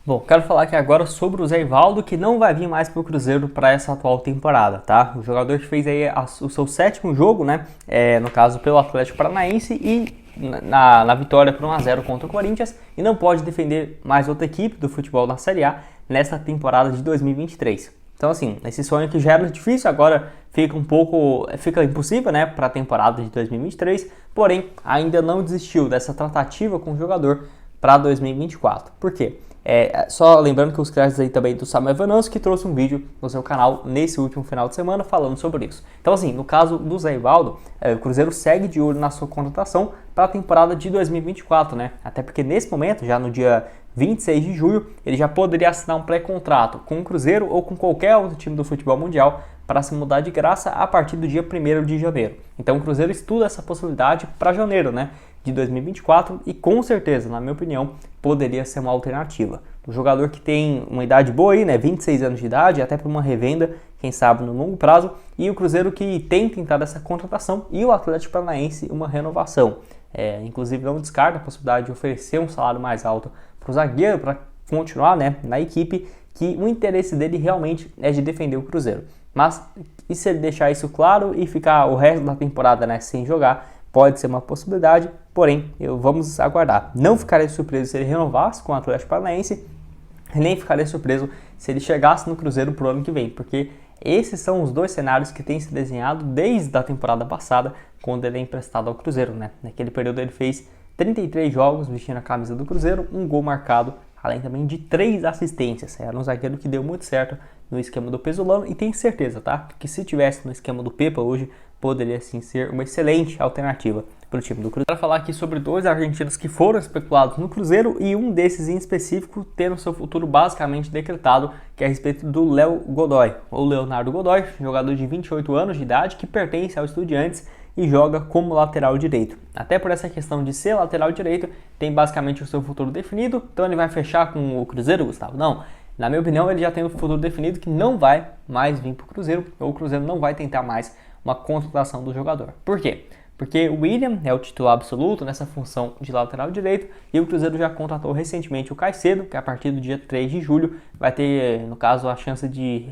Bom, quero falar aqui agora sobre o Zé Ivaldo, que não vai vir mais para o Cruzeiro para essa atual temporada, tá? O jogador que fez aí o seu sétimo jogo, né? No caso pelo Atlético Paranaense e na vitória por 1-0 contra o Corinthians, e não pode defender mais outra equipe do futebol na Série A nesta temporada de 2023. Então, assim, esse sonho que já era difícil, agora fica impossível, né, para a temporada de 2023, porém, ainda não desistiu dessa tratativa com o jogador para 2024. Por quê? Só lembrando que os créditos aí também do Samuel Venâncio, que trouxe um vídeo no seu canal nesse último final de semana falando sobre isso. Então, assim, no caso do Zé Ivaldo, o Cruzeiro segue de olho na sua contratação para a temporada de 2024, né? Até porque nesse momento, já no dia 26 de julho, ele já poderia assinar um pré-contrato com o Cruzeiro ou com qualquer outro time do futebol mundial para se mudar de graça a partir do dia 1º de janeiro. Então o Cruzeiro estuda essa possibilidade para janeiro, né, de 2024, e com certeza, na minha opinião, poderia ser uma alternativa. O jogador que tem uma idade boa aí, né, 26 anos de idade, até para uma revenda, quem sabe no longo prazo, e o Cruzeiro que tem tentado essa contratação e o Atlético Paranaense uma renovação. Inclusive não descarta a possibilidade de oferecer um salário mais alto para o zagueiro para continuar, né, na equipe, que o interesse dele realmente é de defender o Cruzeiro. Mas e se ele deixar isso claro e ficar o resto da temporada, né, sem jogar, pode ser uma possibilidade, porém vamos aguardar. Não ficarei surpreso se ele renovasse com o Atlético Paranaense, nem ficarei surpreso se ele chegasse no Cruzeiro pro ano que vem, porque esses são os dois cenários que têm se desenhado desde a temporada passada, quando ele é emprestado ao Cruzeiro, né? Naquele período ele fez 33 jogos vestindo a camisa do Cruzeiro, um gol marcado, além também de 3 assistências. Era um zagueiro que deu muito certo no esquema do Pesolano, e tenho certeza, tá, que se tivesse no esquema do Pepa hoje, poderia sim ser uma excelente alternativa para o time do Cruzeiro. Quero falar aqui sobre 2 argentinos que foram especulados no Cruzeiro, e um desses em específico tendo seu futuro basicamente decretado, que é a respeito do Léo Godoy, ou Leonardo Godoy, jogador de 28 anos de idade que pertence ao Estudiantes e joga como lateral direito. Até por essa questão de ser lateral direito, tem basicamente o seu futuro definido. Então ele vai fechar com o Cruzeiro, Gustavo? Não. Na minha opinião, ele já tem o futuro definido que não vai mais vir para o Cruzeiro, ou o Cruzeiro não vai tentar mais uma contratação do jogador. Por quê? Porque o William é o titular absoluto nessa função de lateral direito, e o Cruzeiro já contratou recentemente o Caicedo, que a partir do dia 3 de julho vai ter, no caso, a chance de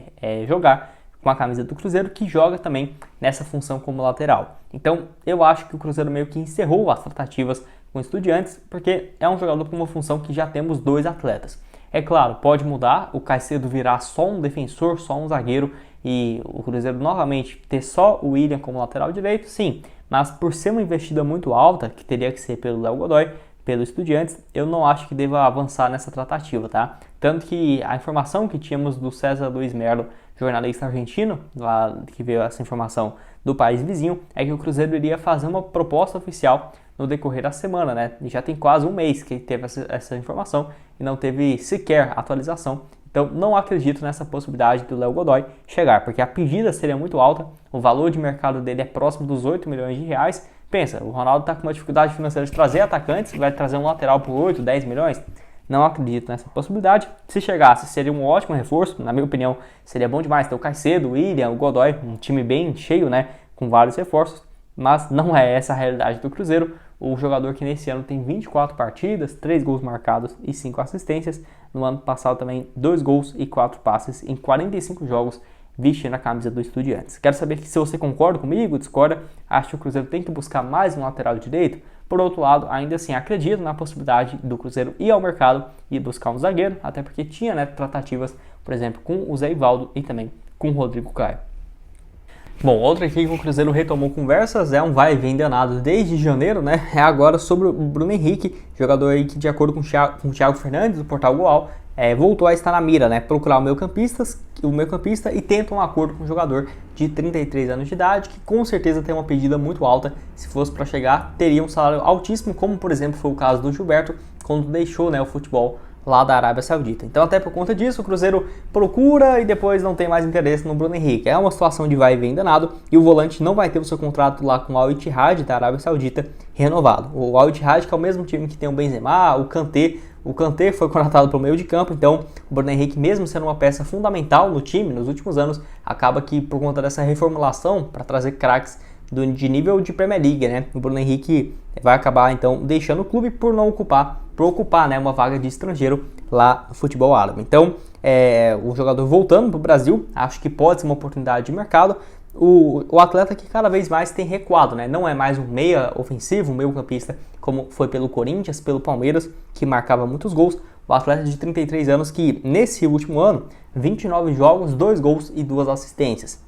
jogar com a camisa do Cruzeiro, que joga também nessa função como lateral. Então eu acho que o Cruzeiro meio que encerrou as tratativas com Estudiantes, porque é um jogador com uma função que já temos 2 atletas. É claro, pode mudar, o Caicedo virar só um defensor, só um zagueiro, e o Cruzeiro novamente ter só o William como lateral direito, sim. Mas por ser uma investida muito alta, que teria que ser pelo Léo Godoy, pelo Estudiantes, eu não acho que deva avançar nessa tratativa, tá? Tanto que a informação que tínhamos do César Luiz Merlo, jornalista argentino, lá que veio essa informação do país vizinho, é que o Cruzeiro iria fazer uma proposta oficial no decorrer da semana, né? E já tem quase um mês que teve essa informação e não teve sequer atualização. Então não acredito nessa possibilidade do Léo Godoy chegar, porque a pedida seria muito alta, o valor de mercado dele é próximo dos 8 milhões de reais. Pensa, o Ronaldo está com uma dificuldade financeira de trazer atacantes, vai trazer um lateral por 8, 10 milhões? Não acredito nessa possibilidade. Se chegasse, seria um ótimo reforço. Na minha opinião, seria bom demais ter o Caicedo, o William, o Godoy, um time bem cheio, né, com vários reforços. Mas não é essa a realidade do Cruzeiro. O jogador que nesse ano tem 24 partidas, 3 gols marcados e 5 assistências. No ano passado também 2 gols e 4 passes em 45 jogos vestindo a camisa do Estudiantes. Quero saber se você concorda comigo, discorda, acha que o Cruzeiro tem que buscar mais um lateral direito. Por outro lado, ainda assim acredito na possibilidade do Cruzeiro ir ao mercado e buscar um zagueiro, até porque tinha, né, tratativas, por exemplo, com o Zé Ivaldo e também com o Rodrigo Caio. Bom, outra aqui que o Cruzeiro retomou conversas, é um vai e vem danado desde janeiro, né? É agora sobre o Bruno Henrique, jogador aí que, de acordo com o Thiago Fernandes, do Portal Goal, voltou a estar na mira, né? Procurar o meio-campista e tenta um acordo com o jogador de 33 anos de idade, que com certeza tem uma pedida muito alta. Se fosse para chegar, teria um salário altíssimo, como por exemplo foi o caso do Gilberto, quando deixou, né, o futebol lá da Arábia Saudita. Então até por conta disso o Cruzeiro procura e depois não tem mais interesse no Bruno Henrique. É uma situação de vai e vem danado, e o volante não vai ter o seu contrato lá com o Al Ittihad da Arábia Saudita renovado. O Al Ittihad, que é o mesmo time que tem o Benzema, o Kanté foi contratado para o meio de campo, então o Bruno Henrique, mesmo sendo uma peça fundamental no time nos últimos anos, acaba que por conta dessa reformulação para trazer craques de nível de Premier League, né? O Bruno Henrique vai acabar então deixando o clube por ocupar, né, uma vaga de estrangeiro lá no futebol árabe. Então, o jogador voltando para o Brasil, acho que pode ser uma oportunidade de mercado. O atleta que cada vez mais tem recuado, né? Não é mais um meia ofensivo, um meio campista, como foi pelo Corinthians, pelo Palmeiras, que marcava muitos gols. O atleta de 33 anos que, nesse último ano, 29 jogos, 2 gols e 2 assistências.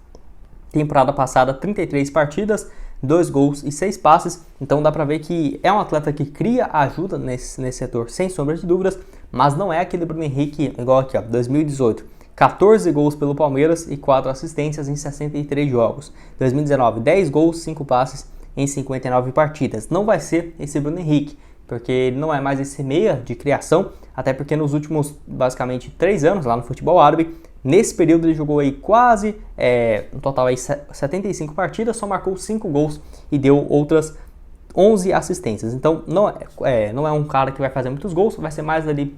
Temporada passada, 33 partidas, 2 gols e 6 passes. Então dá pra ver que é um atleta que cria ajuda nesse setor, sem sombra de dúvidas, mas não é aquele Bruno Henrique igual aqui, ó, 2018. 14 gols pelo Palmeiras e 4 assistências em 63 jogos. 2019, 10 gols, 5 passes em 59 partidas. Não vai ser esse Bruno Henrique, porque ele não é mais esse meia de criação, até porque nos últimos, basicamente, 3 anos lá no futebol árabe, nesse período ele jogou aí quase, no total aí 75 partidas, só marcou 5 gols e deu outras 11 assistências. Então não é um cara que vai fazer muitos gols, vai ser mais ali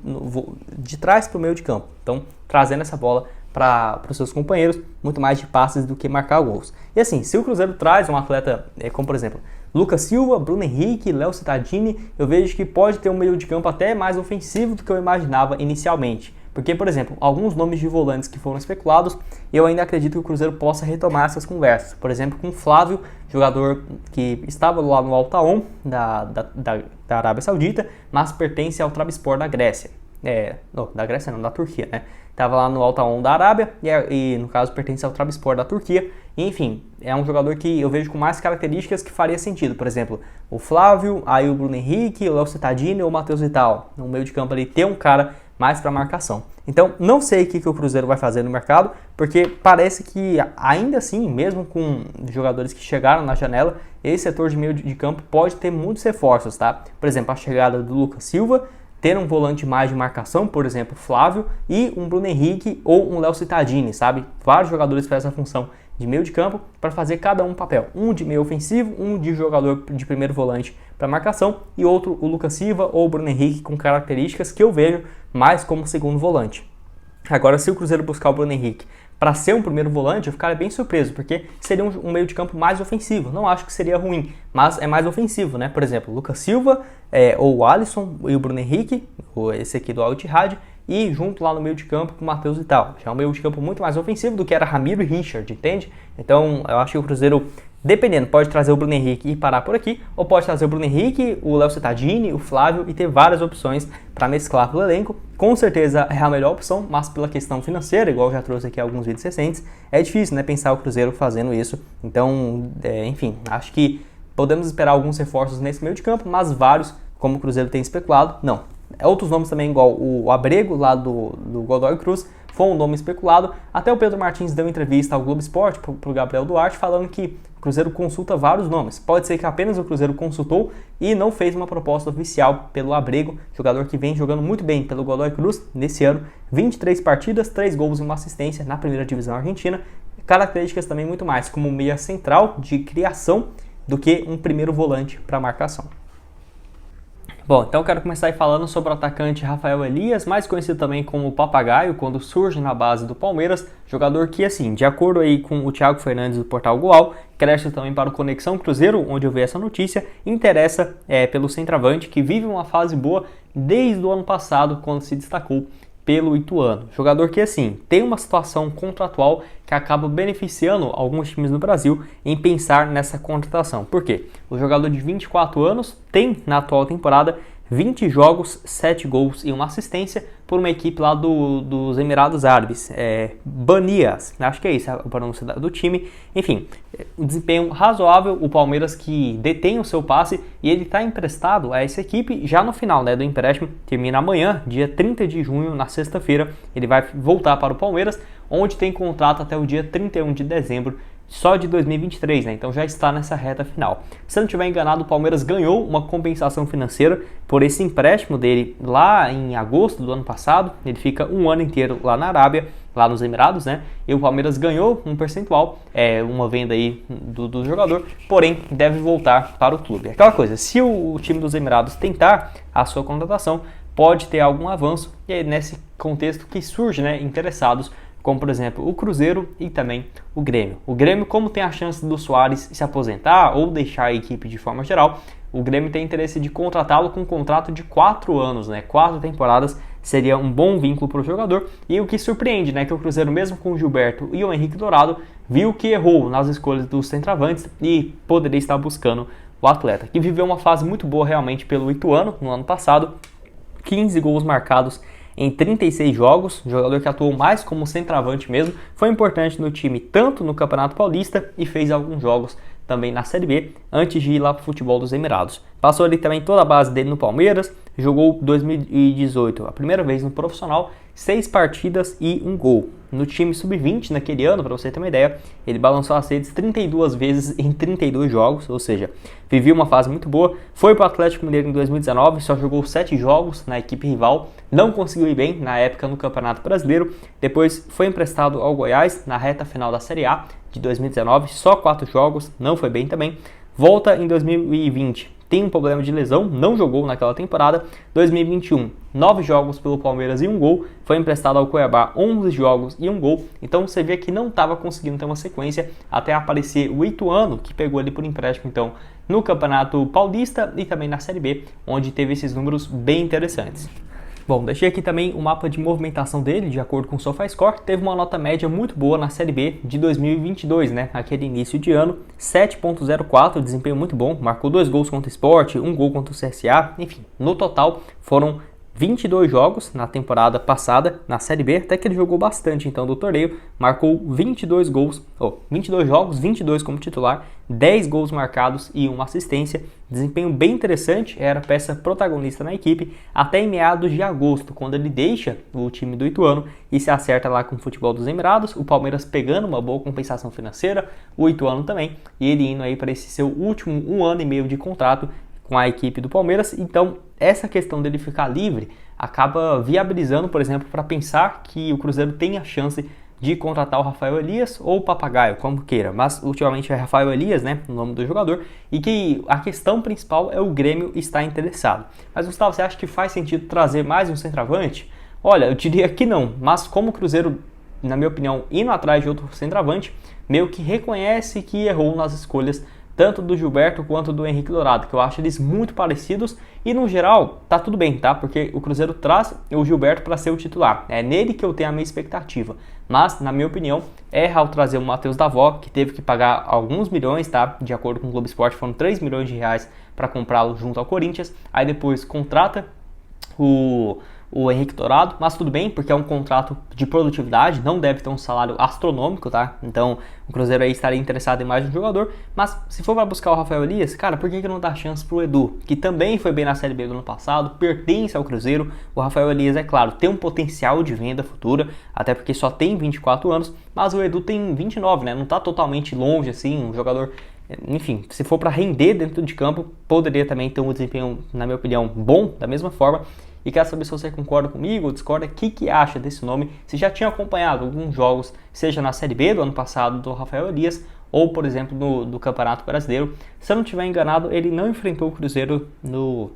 de trás para o meio de campo. Então trazendo essa bola para os seus companheiros, muito mais de passes do que marcar gols. E assim, se o Cruzeiro traz um atleta como por exemplo Lucas Silva, Bruno Henrique, Léo Cittadini, eu vejo que pode ter um meio de campo até mais ofensivo do que eu imaginava inicialmente. Porque, por exemplo, alguns nomes de volantes que foram especulados, eu ainda acredito que o Cruzeiro possa retomar essas conversas. Por exemplo, com o Flávio, jogador que estava lá no Al Taon da Arábia Saudita, mas pertence ao Trabzonspor da Grécia. Da Grécia não, da Turquia, né? Estava lá no Al Taon da Arábia e no caso pertence ao Trabzonspor da Turquia. Enfim, é um jogador que eu vejo com mais características que faria sentido. Por exemplo, o Flávio, aí o Bruno Henrique, o Léo Cittadini ou o Matheus Vital. No meio de campo ali ter um cara mais para marcação. Então, não sei o que o Cruzeiro vai fazer no mercado, porque parece que ainda assim, mesmo com jogadores que chegaram na janela, esse setor de meio de campo pode ter muitos reforços, tá? Por exemplo, a chegada do Lucas Silva, ter um volante mais de marcação, por exemplo, Flávio, e um Bruno Henrique ou um Léo Cittadini, sabe? Vários jogadores para essa função de meio de campo para fazer cada um papel. Um de meio ofensivo, um de jogador de primeiro volante para marcação e outro o Lucas Silva ou o Bruno Henrique com características que eu vejo mais como segundo volante. Agora, se o Cruzeiro buscar o Bruno Henrique para ser um primeiro volante, eu ficaria bem surpreso, porque seria um meio de campo mais ofensivo. Não acho que seria ruim, mas é mais ofensivo, né? Por exemplo, o Lucas Silva ou o Alisson e o Bruno Henrique, ou esse aqui do Al Ittihad, e junto lá no meio de campo com o Matheus Vital. Já é um meio de campo muito mais ofensivo do que era Ramiro e Richard, entende? Então, eu acho que o Cruzeiro, dependendo, pode trazer o Bruno Henrique e parar por aqui, ou pode trazer o Bruno Henrique, o Léo Cittadini, o Flávio e ter várias opções para mesclar pelo elenco. Com certeza é a melhor opção, mas pela questão financeira, igual eu já trouxe aqui alguns vídeos recentes, é difícil, né, pensar o Cruzeiro fazendo isso. Então, enfim, acho que podemos esperar alguns reforços nesse meio de campo, mas vários, como o Cruzeiro tem especulado, não. Outros nomes também, igual o Abrego, lá do Godoy Cruz, foi um nome especulado. Até o Pedro Martins deu entrevista ao Globo Esporte para o Gabriel Duarte, falando que o Cruzeiro consulta vários nomes. Pode ser que apenas o Cruzeiro consultou e não fez uma proposta oficial pelo Abrego, jogador que vem jogando muito bem pelo Godoy Cruz nesse ano. 23 partidas, 3 gols e uma assistência na primeira divisão argentina. Características também muito mais como meia central de criação do que um primeiro volante para marcação. Bom, então eu quero começar aí falando sobre o atacante Rafael Elias, mais conhecido também como Papagaio, quando surge na base do Palmeiras, jogador que, assim, de acordo aí com o Thiago Fernandes do Portal Goal, cresce também para o Conexão Cruzeiro, onde eu vi essa notícia, interessa pelo centroavante, que vive uma fase boa desde o ano passado, quando se destacou pelo Ituano. Jogador que, assim, tem uma situação contratual que acaba beneficiando alguns times no Brasil em pensar nessa contratação. Por quê? O jogador de 24 anos tem, na atual temporada, 20 jogos, 7 gols e uma assistência por uma equipe lá dos Emirados Árabes, Banias, acho que é isso a pronúncia do time. Enfim, um desempenho razoável, o Palmeiras que detém o seu passe e ele está emprestado a essa equipe já no final, né, do empréstimo, termina amanhã, dia 30 de junho, na sexta-feira, ele vai voltar para o Palmeiras, onde tem contrato até o dia 31 de dezembro, só de 2023, né? Então já está nessa reta final. Se eu não estiver enganado, o Palmeiras ganhou uma compensação financeira por esse empréstimo dele lá em agosto do ano passado. Ele fica um ano inteiro lá na Arábia, lá nos Emirados, né? E o Palmeiras ganhou um percentual, uma venda aí do jogador, porém deve voltar para o clube. Aquela coisa, se o time dos Emirados tentar a sua contratação, pode ter algum avanço, e é nesse contexto que surge, né, interessados como por exemplo o Cruzeiro e também o Grêmio. O Grêmio, como tem a chance do Soares se aposentar ou deixar a equipe de forma geral, o Grêmio tem interesse de contratá-lo com um contrato de 4 anos, né? 4 temporadas seria um bom vínculo para o jogador. E o que surpreende, né, que o Cruzeiro, mesmo com o Gilberto e o Henrique Dourado, viu que errou nas escolhas dos centroavantes e poderia estar buscando o atleta, que viveu uma fase muito boa realmente pelo Ituano no ano passado, 15 gols marcados em 36 jogos, jogador que atuou mais como centroavante mesmo, foi importante no time tanto no Campeonato Paulista e fez alguns jogos também na Série B, antes de ir lá para o futebol dos Emirados. Passou ali também toda a base dele no Palmeiras, jogou 2018, a primeira vez no profissional, 6 partidas e 1 gol. No time sub-20, naquele ano, para você ter uma ideia, ele balançou as redes 32 vezes em 32 jogos, ou seja, vivia uma fase muito boa. Foi para o Atlético Mineiro em 2019, só jogou 7 jogos na equipe rival, não conseguiu ir bem na época no Campeonato Brasileiro. Depois foi emprestado ao Goiás na reta final da Série A de 2019, só 4 jogos, não foi bem também. Volta em 2020, tem um problema de lesão, não jogou naquela temporada. 2021, 9 jogos pelo Palmeiras e 1 gol. Foi emprestado ao Cuiabá, 11 jogos e 1 gol. Então você vê que não estava conseguindo ter uma sequência até aparecer o Ituano, que pegou ele por empréstimo então no Campeonato Paulista e também na Série B, onde teve esses números bem interessantes. Bom, deixei aqui também o mapa de movimentação dele, de acordo com o SofaScore. Teve uma nota média muito boa na Série B de 2022, né? Aquele início de ano, 7.04, desempenho muito bom. Marcou 2 gols contra o Sport, 1 gol contra o CSA. Enfim, no total foram 22 jogos na temporada passada na Série B, até que ele jogou bastante então do torneio, marcou 22 gols, 22 jogos, 22 como titular, 10 gols marcados e uma assistência, desempenho bem interessante, era peça protagonista na equipe, até em meados de agosto, quando ele deixa o time do Ituano e se acerta lá com o futebol dos Emirados, o Palmeiras pegando uma boa compensação financeira, o Ituano também, e ele indo aí para esse seu último 1 ano e meio de contrato com a equipe do Palmeiras. Então essa questão dele ficar livre acaba viabilizando, por exemplo, para pensar que o Cruzeiro tem a chance de contratar o Rafael Elias ou o Papagaio, como queira, mas ultimamente é Rafael Elias, né, o nome do jogador, e que a questão principal é o Grêmio estar interessado. Mas Gustavo, você acha que faz sentido trazer mais um centroavante? Olha, eu diria que não, mas como o Cruzeiro, na minha opinião, indo atrás de outro centroavante, meio que reconhece que errou nas escolhas tanto do Gilberto quanto do Henrique Dourado, que eu acho eles muito parecidos e no geral tá tudo bem, tá? Porque o Cruzeiro traz o Gilberto para ser o titular, é nele que eu tenho a minha expectativa, mas na minha opinião erra ao trazer o Matheus Davó, que teve que pagar alguns milhões, tá? De acordo com o Globo Esporte foram 3 milhões de reais para comprá-lo junto ao Corinthians, aí depois contrata o Henrique Dourado, mas tudo bem, porque é um contrato de produtividade, não deve ter um salário astronômico, tá? Então o Cruzeiro aí estaria interessado em mais um jogador, mas se for para buscar o Rafael Elias, cara, por que não dá chance pro Edu, que também foi bem na Série B do ano passado, pertence ao Cruzeiro? O Rafael Elias, é claro, tem um potencial de venda futura, até porque só tem 24 anos, mas o Edu tem 29, né? Não tá totalmente longe, assim, um jogador... Enfim, se for para render dentro de campo, poderia também ter um desempenho, na minha opinião, bom, da mesma forma. E quero saber se você concorda comigo ou discorda, o que acha desse nome, se já tinha acompanhado alguns jogos, seja na Série B do ano passado do Rafael Elias, ou por exemplo do Campeonato Brasileiro. Se eu não estiver enganado, ele não enfrentou o Cruzeiro no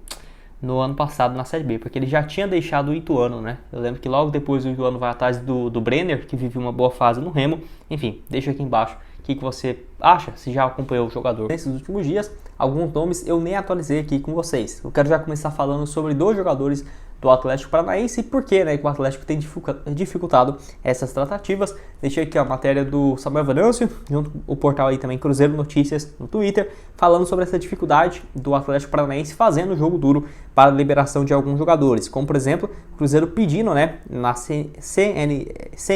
ano passado na Série B, porque ele já tinha deixado o Ituano, né? Eu lembro que logo depois o Ituano vai atrás do Brenner, que vive uma boa fase no Remo. Enfim, deixa aqui embaixo o que você acha, se já acompanhou o jogador. Nesses últimos dias, alguns nomes eu nem atualizei aqui com vocês. Eu quero já começar falando sobre 2 jogadores do Atlético Paranaense e por que, né, que o Atlético tem dificultado essas tratativas. Deixei aqui a matéria do Samuel Venâncio, junto com o portal aí também Cruzeiro Notícias no Twitter, falando sobre essa dificuldade do Atlético Paranaense fazendo jogo duro para a liberação de alguns jogadores, como por exemplo, o Cruzeiro pedindo, né, na CNRD,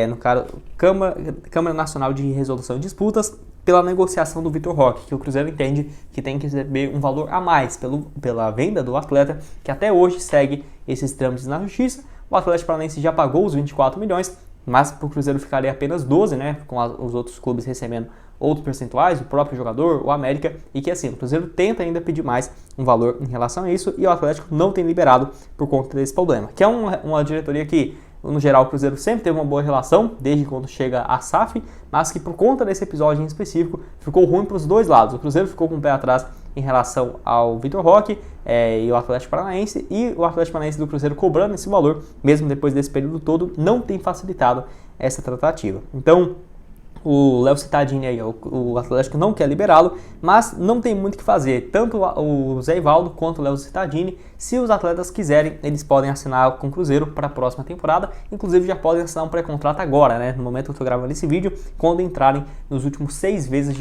no caso, Câmara Nacional de Resolução de Disputas, pela negociação do Vitor Roque, que o Cruzeiro entende que tem que receber um valor a mais pela venda do atleta, que até hoje segue esses trâmites na justiça. O Atlético Paranaense já pagou os 24 milhões, mas para o Cruzeiro ficaria apenas 12, né, com os outros clubes recebendo outros percentuais, o próprio jogador, o América, e que assim, o Cruzeiro tenta ainda pedir mais um valor em relação a isso, e o Atlético não tem liberado por conta desse problema, que é uma diretoria que, no geral, o Cruzeiro sempre teve uma boa relação, desde quando chega a SAF, mas que por conta desse episódio em específico, ficou ruim para os dois lados. O Cruzeiro ficou com o pé atrás em relação ao Vitor Roque e o Atlético Paranaense, e o Atlético Paranaense do Cruzeiro cobrando esse valor, mesmo depois desse período todo, não tem facilitado essa tratativa. Então, o Léo Cittadini aí, o Atlético não quer liberá-lo, mas não tem muito o que fazer. Tanto o Zé Ivaldo quanto o Léo Cittadini, se os atletas quiserem, eles podem assinar com o Cruzeiro para a próxima temporada. Inclusive já podem assinar um pré-contrato agora, né? No momento que eu estou gravando esse vídeo, quando entrarem nos últimos 6 meses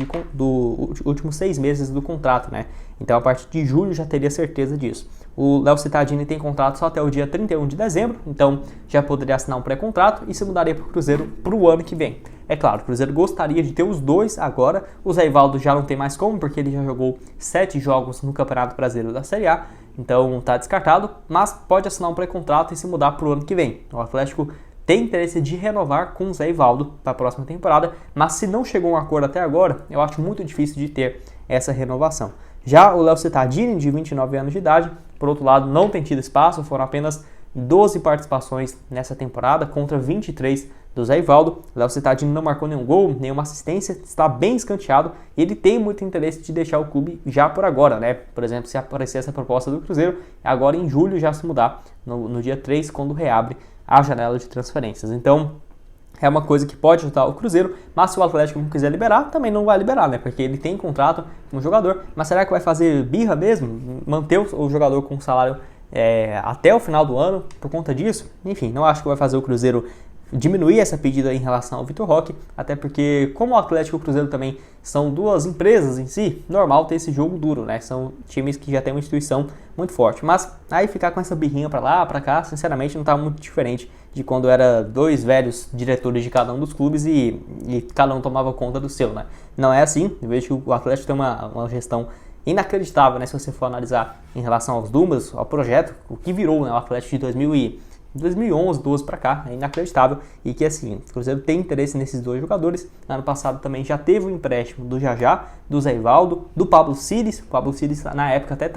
do contrato, né? Então a partir de julho já teria certeza disso. O Léo Cittadini tem contrato só até o dia 31 de dezembro, então já poderia assinar um pré-contrato e se mudaria para o Cruzeiro para o ano que vem. É claro, o Cruzeiro gostaria de ter os dois agora. O Zé Ivaldo já não tem mais como, porque ele já jogou 7 jogos no Campeonato Brasileiro da Série A, então está descartado, mas pode assinar um pré-contrato e se mudar para o ano que vem. O Atlético tem interesse de renovar com o Zé Ivaldo para a próxima temporada, mas se não chegou a um acordo até agora, eu acho muito difícil de ter essa renovação. Já o Léo Cittadini, de 29 anos de idade, por outro lado, não tem tido espaço, foram apenas 12 participações nessa temporada contra 23 do Zé Ivaldo. O Léo Cittadini não marcou nenhum gol, nenhuma assistência, está bem escanteado e ele tem muito interesse de deixar o clube já por agora, né? Por exemplo, se aparecer essa proposta do Cruzeiro, agora em julho já se mudar, no dia 3, quando reabre a janela de transferências. Então, é uma coisa que pode ajudar o Cruzeiro, mas se o Atlético não quiser liberar, também não vai liberar, né? Porque ele tem contrato com o jogador, mas será que vai fazer birra mesmo? Manter o jogador com salário até o final do ano por conta disso? Enfim, não acho que vai fazer o Cruzeiro diminuir essa pedida em relação ao Vitor Roque, até porque como o Atlético e o Cruzeiro também são duas empresas em si, normal ter esse jogo duro, né? São times que já têm uma instituição muito forte, mas aí ficar com essa birrinha pra lá, pra cá, sinceramente não tá muito diferente de quando era 2 velhos diretores de cada um dos clubes e cada um tomava conta do seu, né? Não é assim, eu vejo que o Atlético tem uma gestão inacreditável, né? Se você for analisar em relação aos números, ao projeto, o que virou, né, o Atlético de 2011, 12 para cá, é inacreditável, e que assim, o Cruzeiro tem interesse nesses 2 jogadores. Ano passado também já teve o empréstimo do Jajá, do Zé Ivaldo, do Pablo Ciris. O Pablo Ciris na época até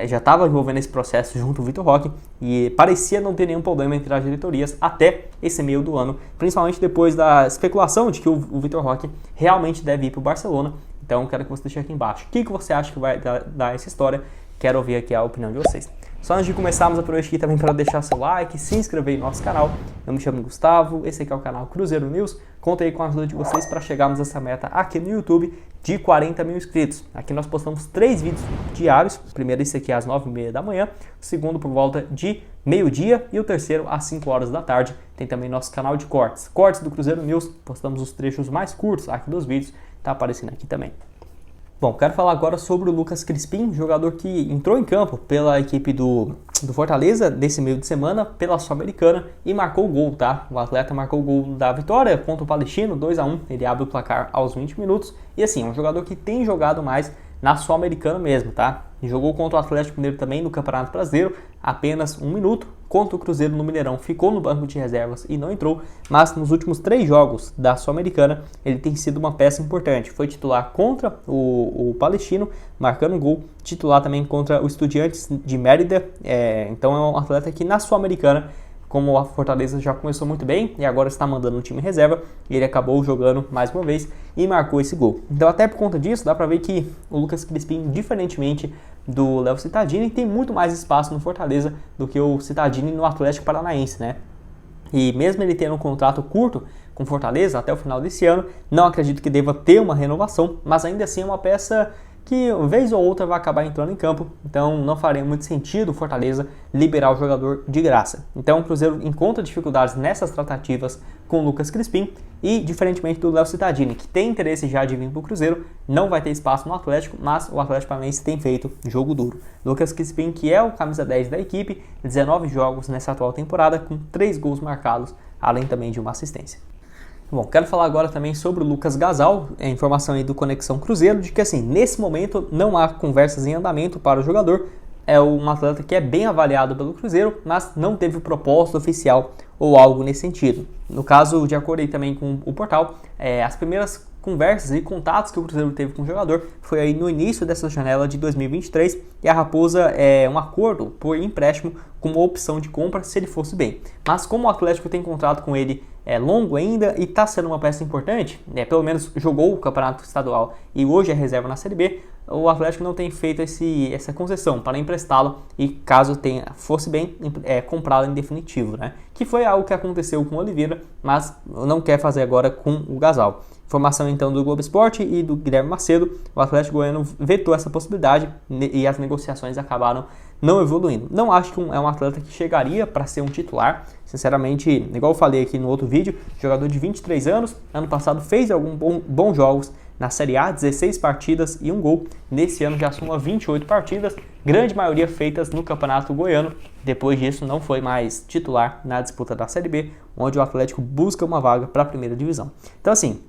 já estava envolvendo esse processo junto ao Vitor Roque e parecia não ter nenhum problema entre as diretorias até esse meio do ano, principalmente depois da especulação de que o Vitor Roque realmente deve ir para o Barcelona. Então quero que você deixe aqui embaixo o que você acha que vai dar essa história. Quero ouvir aqui a opinião de vocês. Só antes de começarmos, aproveite aqui também para deixar seu like, se inscrever no nosso canal. Eu me chamo Gustavo, esse aqui é o canal Cruzeiro News. Conto aí com a ajuda de vocês para chegarmos a essa meta aqui no YouTube de 40 mil inscritos. Aqui nós postamos 3 vídeos diários. O primeiro esse aqui às 9h30 da manhã, o segundo por volta de meio-dia e o terceiro às 5 horas da tarde. Tem também nosso canal de cortes. Cortes do Cruzeiro News, postamos os trechos mais curtos aqui dos vídeos, tá aparecendo aqui também. Bom, quero falar agora sobre o Lucas Crispim, jogador que entrou em campo pela equipe do Fortaleza nesse meio de semana, pela Sul-Americana, e marcou o gol, tá? O atleta marcou o gol da vitória contra o Palestino, 2-1, ele abre o placar aos 20 minutos, e assim, é um jogador que tem jogado mais na Sul-Americana mesmo, tá? Jogou contra o Atlético Mineiro também no Campeonato Brasileiro, apenas 1 minuto. Contra o Cruzeiro no Mineirão, ficou no banco de reservas e não entrou, mas nos últimos 3 jogos da Sul-Americana ele tem sido uma peça importante. Foi titular contra o Palestino, marcando gol, titular também contra o Estudiantes de Mérida. Então é um atleta que na Sul-Americana, como a Fortaleza já começou muito bem e agora está mandando um time reserva, ele acabou jogando mais uma vez e marcou esse gol. Então até por conta disso dá pra ver que o Lucas Crispim, diferentemente do Léo Cittadini, tem muito mais espaço no Fortaleza do que o Cittadini no Atlético Paranaense, né? E mesmo ele tendo um contrato curto com Fortaleza até o final desse ano, não acredito que deva ter uma renovação, mas ainda assim é uma peça que vez ou outra vai acabar entrando em campo, então não faria muito sentido o Fortaleza liberar o jogador de graça. Então o Cruzeiro encontra dificuldades nessas tratativas com o Lucas Crispim e, diferentemente do Léo Cittadini, que tem interesse já de vir para o Cruzeiro, não vai ter espaço no Atlético, mas o Atlético Paranaense tem feito jogo duro. Lucas Crispim, que é o camisa 10 da equipe, 19 jogos nessa atual temporada, com 3 gols marcados, além também de uma assistência. Bom, quero falar agora também sobre o Lucas Gasal, informação aí do Conexão Cruzeiro, de que assim, nesse momento não há conversas em andamento para o jogador. É um atleta que é bem avaliado pelo Cruzeiro, mas não teve proposta oficial ou algo nesse sentido. No caso, de acordo aí também com o portal, as primeiras conversas e contatos que o Cruzeiro teve com o jogador foi aí no início dessa janela de 2023 e a Raposa um acordo por empréstimo com uma opção de compra se ele fosse bem. Mas como o Atlético tem contrato com ele longo ainda e está sendo uma peça importante, pelo menos jogou o campeonato estadual e hoje é reserva na Série B, o Atlético não tem feito essa concessão para emprestá-lo e caso fosse bem comprá-lo em definitivo, né? Que foi algo que aconteceu com o Oliveira, mas não quer fazer agora com o Gasal. Informação então do Globo Esporte e do Guilherme Macedo, o Atlético Goiano vetou essa possibilidade e as negociações acabaram não evoluindo. Não acho que é um atleta que chegaria para ser um titular, sinceramente, igual eu falei aqui no outro vídeo, jogador de 23 anos, ano passado fez alguns bons jogos na Série A, 16 partidas e 1 gol. Nesse ano já soma 28 partidas, grande maioria feitas no Campeonato Goiano. Depois disso não foi mais titular na disputa da Série B, onde o Atlético busca uma vaga para a primeira divisão. Então assim,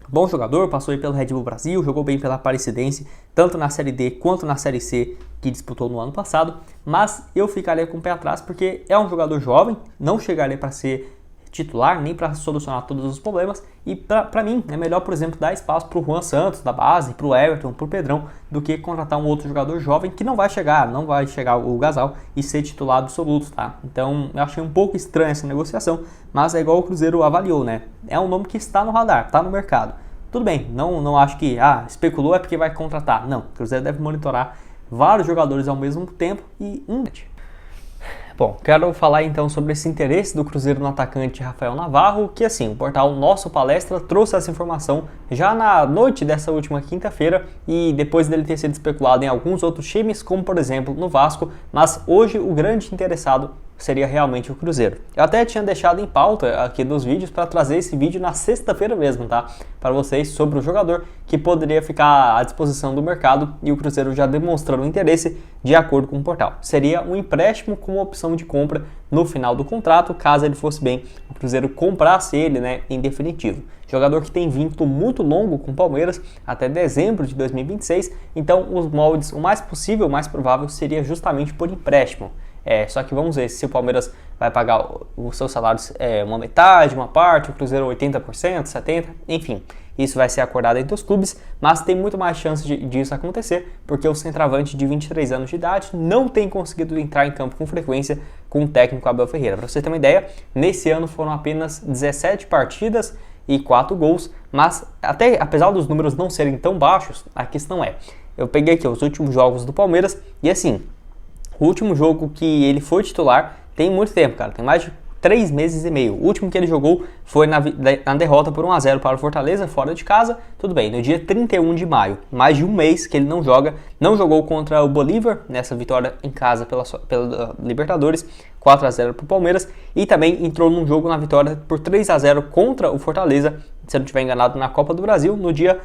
bom jogador, passou aí pelo Red Bull Brasil, jogou bem pela Aparecidense, tanto na Série D quanto na Série C, que disputou no ano passado, mas eu ficaria com o pé atrás porque é um jogador jovem, não chegaria para ser titular, nem para solucionar todos os problemas, e para mim é melhor, por exemplo, dar espaço para o Juan Santos da base, para o Everton, para o Pedrão, do que contratar um outro jogador jovem que não vai chegar o Gasal e ser titular absoluto, tá? Então eu achei um pouco estranha essa negociação, mas é igual o Cruzeiro avaliou, né? É um nome que está no radar, está no mercado. Tudo bem, não acho que especulou é porque vai contratar. Não, o Cruzeiro deve monitorar vários jogadores ao mesmo tempo e Bom, quero falar então sobre esse interesse do Cruzeiro no atacante Rafael Navarro, que assim, o portal Nosso Palestra trouxe essa informação já na noite dessa última quinta-feira e depois dele ter sido especulado em alguns outros times, como por exemplo no Vasco, mas hoje o grande interessado seria realmente o Cruzeiro. Eu até tinha deixado em pauta aqui dos vídeos para trazer esse vídeo na sexta-feira mesmo, tá? Para vocês sobre o jogador que poderia ficar à disposição do mercado e o Cruzeiro já demonstrando interesse de acordo com o portal. Seria um empréstimo com opção de compra no final do contrato, caso ele fosse bem, o Cruzeiro comprasse ele, né, em definitivo. Jogador que tem vínculo muito longo com o Palmeiras até dezembro de 2026, então os moldes, o mais possível, o mais provável seria justamente por empréstimo. Só que vamos ver se o Palmeiras vai pagar os seus salários uma metade, uma parte, o Cruzeiro 80%, 70%, enfim. Isso vai ser acordado entre os clubes, mas tem muito mais chance disso acontecer, porque o centroavante de 23 anos de idade não tem conseguido entrar em campo com frequência com o técnico Abel Ferreira. Para você ter uma ideia, nesse ano foram apenas 17 partidas e 4 gols, mas apesar dos números não serem tão baixos, a questão eu peguei aqui os últimos jogos do Palmeiras e assim, o último jogo que ele foi titular tem muito tempo, cara. Tem mais de 3 meses e meio. O último que ele jogou foi na derrota por 1-0 para o Fortaleza, fora de casa. Tudo bem, no dia 31 de maio. Mais de um mês que ele não joga. Não jogou contra o Bolívar, nessa vitória em casa pela Libertadores. 4-0 para o Palmeiras. E também entrou num jogo na vitória por 3-0 contra o Fortaleza, se eu não estiver enganado, na Copa do Brasil, no dia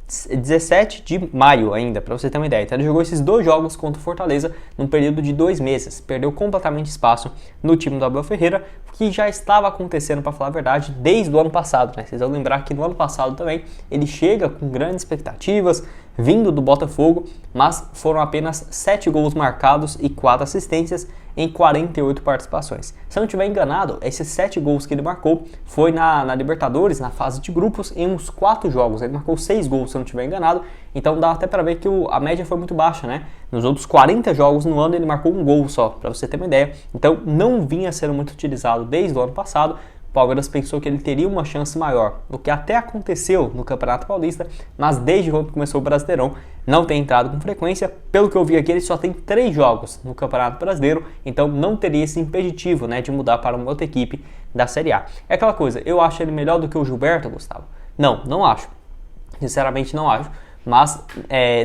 17 de maio ainda, para você ter uma ideia. Então ele jogou esses 2 jogos contra o Fortaleza num período de 2 meses. Perdeu completamente espaço no time do Abel Ferreira, que já estava acontecendo, para falar a verdade, desde o ano passado, né? Vocês vão lembrar que no ano passado também ele chega com grandes expectativas, vindo do Botafogo, mas foram apenas 7 gols marcados e 4 assistências em 48 participações. Se eu não estiver enganado, esses 7 gols que ele marcou foi na Libertadores, na fase de grupos, em uns 4 jogos. Ele marcou 6 gols, se eu não estiver enganado. Então dá até para ver que a média foi muito baixa, né? Nos outros 40 jogos no ano ele marcou 1 gol só, para você ter uma ideia. Então não vinha sendo muito utilizado desde o ano passado. O Palmeiras pensou que ele teria uma chance maior, o que até aconteceu no Campeonato Paulista, mas desde quando começou o Brasileirão não tem entrado com frequência. Pelo que eu vi aqui, ele só tem 3 jogos no Campeonato Brasileiro, então não teria esse impeditivo, né, de mudar para uma outra equipe da Série A. É aquela coisa, eu acho ele melhor do que o Gilberto, Gustavo? Não acho. Sinceramente não acho. Mas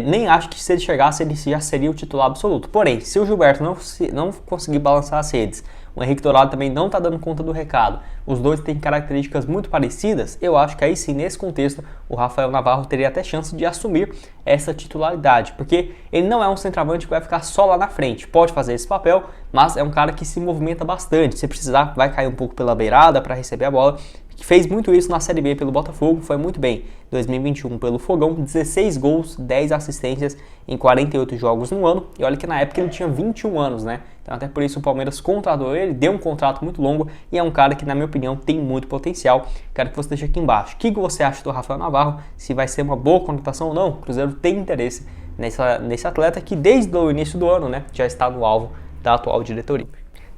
nem acho que se ele chegasse ele já seria o titular absoluto. Porém, se o Gilberto não conseguir balançar as redes, o Henrique Dourado também não está dando conta do recado, os dois têm características muito parecidas, eu acho que aí sim, nesse contexto, o Rafael Navarro teria até chance de assumir essa titularidade, porque ele não é um centroavante que vai ficar só lá na frente, pode fazer esse papel, mas é um cara que se movimenta bastante, se precisar vai cair um pouco pela beirada para receber a bola, que fez muito isso na Série B pelo Botafogo, foi muito bem. 2021 pelo Fogão, 16 gols, 10 assistências em 48 jogos no ano. E olha que na época ele tinha 21 anos, né? Então até por isso o Palmeiras contratou ele, deu um contrato muito longo e é um cara que, na minha opinião, tem muito potencial. Quero que você deixe aqui embaixo. O que você acha do Rafael Navarro? Se vai ser uma boa contratação ou não? O Cruzeiro tem interesse nesse atleta que desde o início do ano, né, já está no alvo da atual diretoria.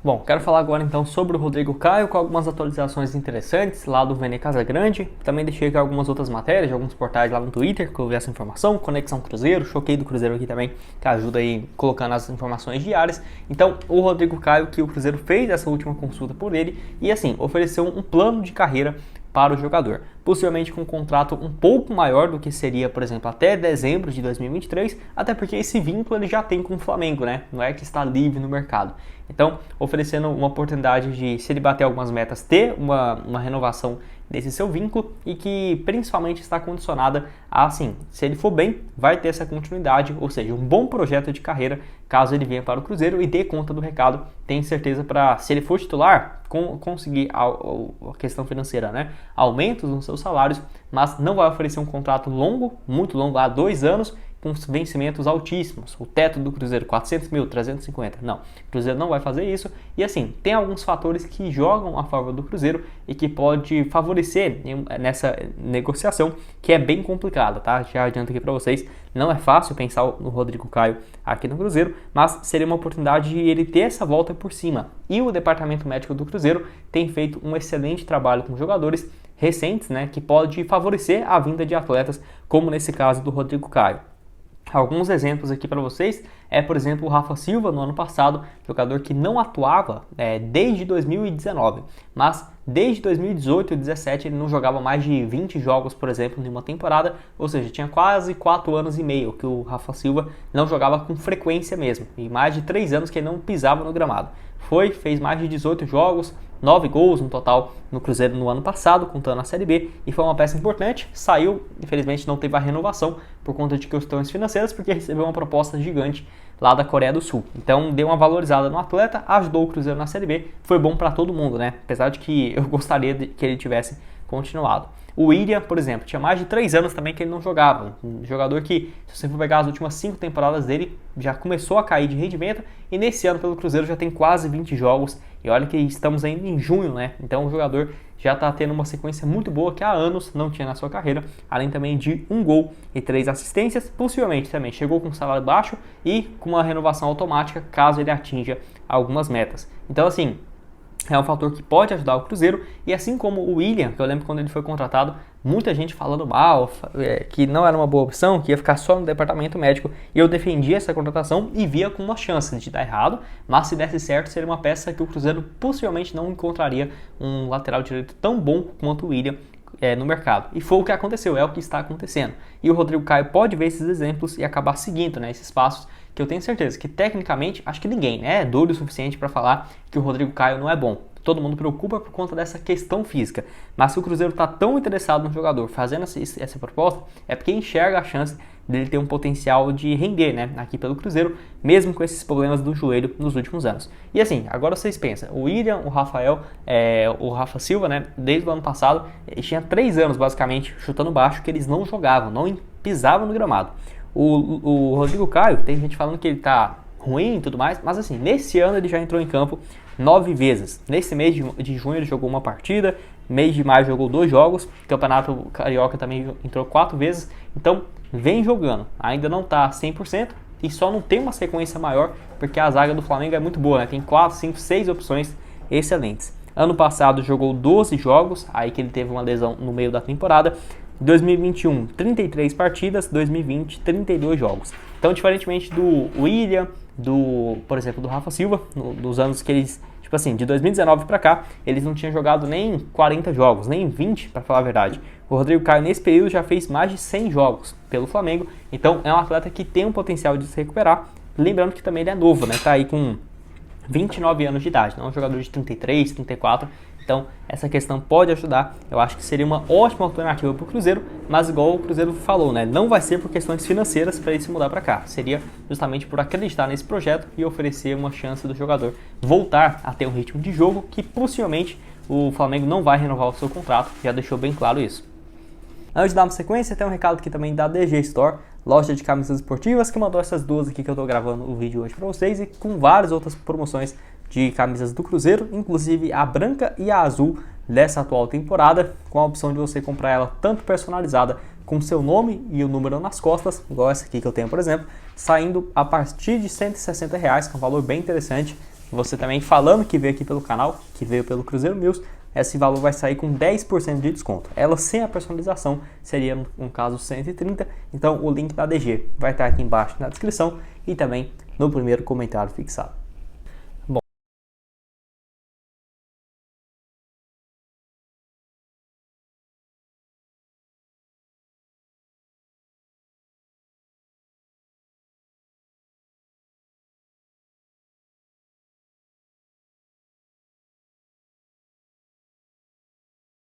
Bom, quero falar agora então sobre o Rodrigo Caio, com algumas atualizações interessantes lá do Vene Casagrande. Também deixei aqui algumas outras matérias de alguns portais lá no Twitter que eu vi essa informação, Conexão Cruzeiro, Choquei do Cruzeiro aqui também, que ajuda aí colocando as informações diárias. Então, o Rodrigo Caio, que o Cruzeiro fez essa última consulta por ele e assim, ofereceu um plano de carreira para o jogador, possivelmente com um contrato um pouco maior do que seria, por exemplo, até dezembro de 2023, até porque esse vínculo ele já tem com o Flamengo, né? Não é que está livre no mercado. Então, oferecendo uma oportunidade de, se ele bater algumas metas, ter uma renovação desse seu vínculo e que principalmente está condicionada a, assim, se ele for bem, vai ter essa continuidade, ou seja, um bom projeto de carreira caso ele venha para o Cruzeiro e dê conta do recado. Tenho certeza para, se ele for titular, conseguir a questão financeira, né? Aumentos nos seus salários, mas não vai oferecer um contrato longo, muito longo, há 2 anos, com vencimentos altíssimos. O teto do Cruzeiro, 400 mil, 350. Não, o Cruzeiro não vai fazer isso. E assim, tem alguns fatores que jogam a favor do Cruzeiro e que pode favorecer nessa negociação, que é bem complicada, tá? Já adianto aqui para vocês, não é fácil pensar no Rodrigo Caio aqui no Cruzeiro, mas seria uma oportunidade de ele ter essa volta por cima. E o departamento médico do Cruzeiro tem feito um excelente trabalho com jogadores recentes, né, que pode favorecer a vinda de atletas, como nesse caso do Rodrigo Caio. Alguns exemplos aqui para vocês é, por exemplo, o Rafa Silva no ano passado, jogador que não atuava desde 2019, mas desde 2018 e 2017 ele não jogava mais de 20 jogos, por exemplo, em uma temporada, ou seja, tinha quase 4 anos e meio que o Rafa Silva não jogava com frequência mesmo, e mais de 3 anos que ele não pisava no gramado. Fez mais de 18 jogos, 9 gols no total no Cruzeiro no ano passado, contando a Série B, e foi uma peça importante. Saiu, infelizmente não teve a renovação por conta de questões financeiras, porque recebeu uma proposta gigante lá da Coreia do Sul. Então deu uma valorizada no atleta, ajudou o Cruzeiro na Série B, foi bom para todo mundo, né? Apesar de que eu gostaria que ele tivesse continuado. O William, por exemplo, tinha mais de 3 anos também que ele não jogava. Um jogador que, se você for pegar as últimas 5 temporadas dele, já começou a cair de rendimento e nesse ano pelo Cruzeiro já tem quase 20 jogos. E olha que estamos ainda em junho, né? Então o jogador já está tendo uma sequência muito boa que há anos não tinha na sua carreira, além também de 1 gol e 3 assistências. Possivelmente também chegou com um salário baixo e com uma renovação automática caso ele atinja algumas metas. Então assim, é um fator que pode ajudar o Cruzeiro, e assim como o William, que eu lembro quando ele foi contratado, muita gente falando mal, que não era uma boa opção, que ia ficar só no departamento médico, e eu defendia essa contratação e via com uma chance de dar errado, mas se desse certo seria uma peça que o Cruzeiro possivelmente não encontraria um lateral direito tão bom quanto o William no mercado. E foi o que aconteceu, é o que está acontecendo. E o Rodrigo Caio pode ver esses exemplos e acabar seguindo, né, esses passos, que eu tenho certeza que tecnicamente, acho que ninguém é doido o suficiente para falar que o Rodrigo Caio não é bom. Todo mundo preocupa por conta dessa questão física. Mas se o Cruzeiro está tão interessado no jogador fazendo essa proposta, é porque enxerga a chance dele ter um potencial de render, né, aqui pelo Cruzeiro, mesmo com esses problemas do joelho nos últimos anos. E assim, agora vocês pensam, o William, o Rafael, o Rafa Silva, né, desde o ano passado, eles tinham 3 anos basicamente chutando baixo que eles não jogavam, não pisavam no gramado. O Rodrigo Caio, tem gente falando que ele tá ruim e tudo mais, mas assim, nesse ano ele já entrou em campo 9 vezes. Nesse mês de junho ele jogou uma partida, mês de maio jogou 2 jogos, Campeonato Carioca também entrou 4 vezes, então vem jogando, ainda não tá 100% e só não tem uma sequência maior porque a zaga do Flamengo é muito boa, né? Tem 4, 5, 6 opções excelentes. Ano passado jogou 12 jogos, aí que ele teve uma lesão no meio da temporada. 2021, 33 partidas, 2020, 32 jogos. Então, diferentemente do William, por exemplo, do Rafa Silva, nos anos que eles, tipo assim, de 2019 para cá, eles não tinham jogado nem 40 jogos, nem 20, para falar a verdade. O Rodrigo Caio, nesse período, já fez mais de 100 jogos pelo Flamengo, então é um atleta que tem um potencial de se recuperar. Lembrando que também ele é novo, né? Tá aí com 29 anos de idade, não é um jogador de 33, 34. Então, essa questão pode ajudar. Eu acho que seria uma ótima alternativa para o Cruzeiro, mas igual o Cruzeiro falou, né? Não vai ser por questões financeiras para ele se mudar para cá. Seria justamente por acreditar nesse projeto e oferecer uma chance do jogador voltar a ter um ritmo de jogo que possivelmente o Flamengo não vai renovar o seu contrato. Já deixou bem claro isso. Antes de dar uma sequência, tem um recado aqui também da DG Store, loja de camisas esportivas, que mandou essas duas aqui que eu estou gravando o vídeo hoje para vocês, e com várias outras promoções de camisas do Cruzeiro, inclusive a branca e a azul dessa atual temporada, com a opção de você comprar ela tanto personalizada com seu nome e o número nas costas, igual essa aqui que eu tenho, por exemplo, saindo a partir de R$160, que é um valor bem interessante. você também falando que veio aqui pelo canal, que veio pelo Cruzeiro News, esse valor vai sair com 10% de desconto. Ela sem a personalização seria, no caso, 130. Então o link da DG vai estar aqui embaixo na descrição e também no primeiro comentário fixado.